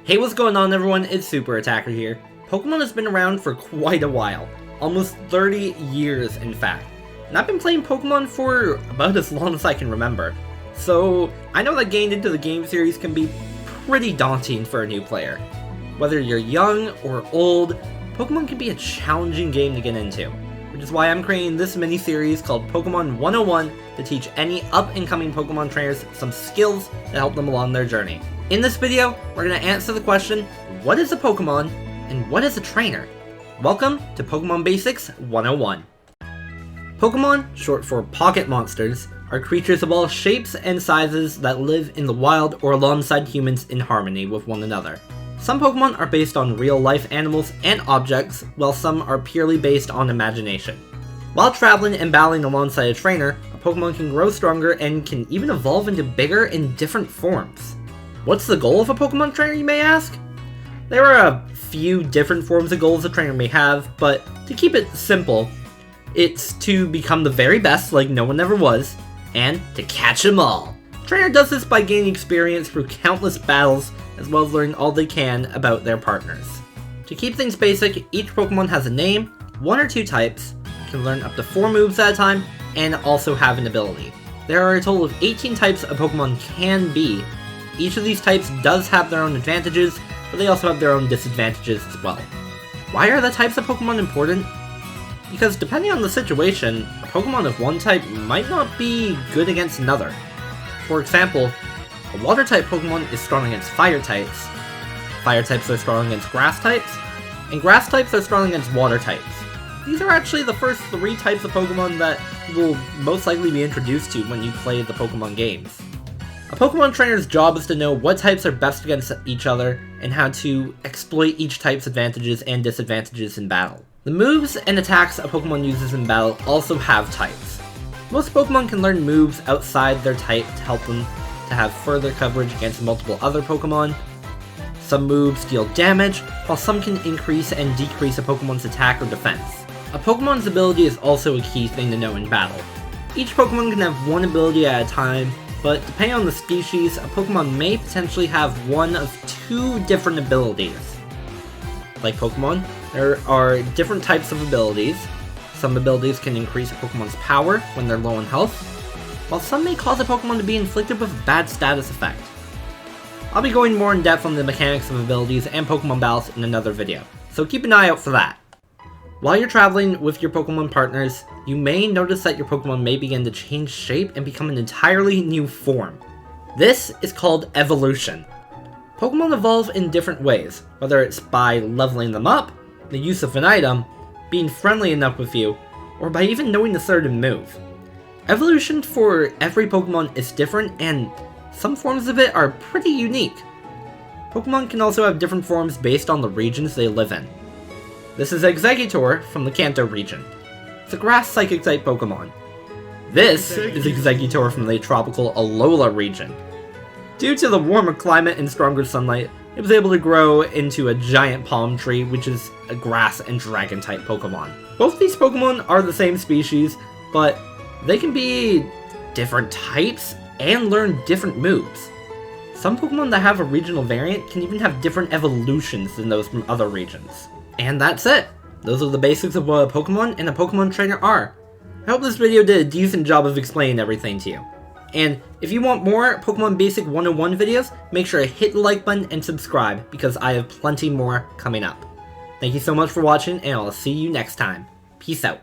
Hey, what's going on everyone? It's Super Attacker here. Pokemon has been around for quite a while. Almost 30 years, in fact. And I've been playing Pokemon for about as long as I can remember. So, I know that getting into the game series can be pretty daunting for a new player. Whether you're young or old, Pokemon can be a challenging game to get into. Which is why I'm creating this mini-series called Pokemon 101 to teach any up-and-coming Pokemon trainers some skills to help them along their journey. In this video, we're going to answer the question, what is a Pokemon, and what is a trainer? Welcome to Pokemon Basics 101. Pokemon, short for pocket monsters, are creatures of all shapes and sizes that live in the wild or alongside humans in harmony with one another. Some Pokemon are based on real-life animals and objects, while some are purely based on imagination. While traveling and battling alongside a trainer, a Pokemon can grow stronger and can even evolve into bigger and different forms. What's the goal of a Pokemon trainer, you may ask? There are a few different forms of goals a trainer may have, but to keep it simple, it's to become the very best like no one ever was, and to catch them all. A trainer does this by gaining experience through countless battles, as well as learning all they can about their partners. To keep things basic, each Pokemon has a name, 1 or 2 types, can learn up to 4 moves at a time, and also have an ability. There are a total of 18 types a Pokemon can be. Each of these types does have their own advantages, but they also have their own disadvantages as well. Why are the types of Pokemon important? Because depending on the situation, a Pokemon of one type might not be good against another. For example, a Water-type Pokemon is strong against Fire types, Fire types are strong against Grass types, and Grass types are strong against Water types. These are actually the first 3 types of Pokemon that you will most likely be introduced to when you play the Pokemon games. A Pokemon trainer's job is to know what types are best against each other, and how to exploit each type's advantages and disadvantages in battle. The moves and attacks a Pokemon uses in battle also have types. Most Pokemon can learn moves outside their type to help them to have further coverage against multiple other Pokemon. Some moves deal damage, while some can increase and decrease a Pokemon's attack or defense. A Pokemon's ability is also a key thing to know in battle. Each Pokemon can have one ability at a time, but depending on the species, a Pokemon may potentially have one of 2 different abilities. Like Pokemon, there are different types of abilities. Some abilities can increase a Pokemon's power when they're low on health, while some may cause a Pokemon to be inflicted with a bad status effect. I'll be going more in depth on the mechanics of abilities and Pokemon battles in another video, so keep an eye out for that. While you're traveling with your Pokemon partners, you may notice that your Pokemon may begin to change shape and become an entirely new form. This is called evolution. Pokemon evolve in different ways, whether it's by leveling them up, the use of an item, being friendly enough with you, or by even knowing a certain move. Evolution for every Pokemon is different, and some forms of it are pretty unique. Pokemon can also have different forms based on the regions they live in. This is Exeggutor from the Kanto region. It's a grass psychic type Pokemon. This is Exeggutor from the tropical Alola region. Due to the warmer climate and stronger sunlight, it was able to grow into a giant palm tree, which is a grass and dragon type Pokemon. Both these Pokemon are the same species, but they can be different types and learn different moves. Some Pokemon that have a regional variant can even have different evolutions than those from other regions. And that's it! Those are the basics of what a Pokemon and a Pokemon trainer are. I hope this video did a decent job of explaining everything to you. And if you want more Pokemon Basic 101 videos, make sure to hit the like button and subscribe, because I have plenty more coming up. Thank you so much for watching, and I'll see you next time. Peace out.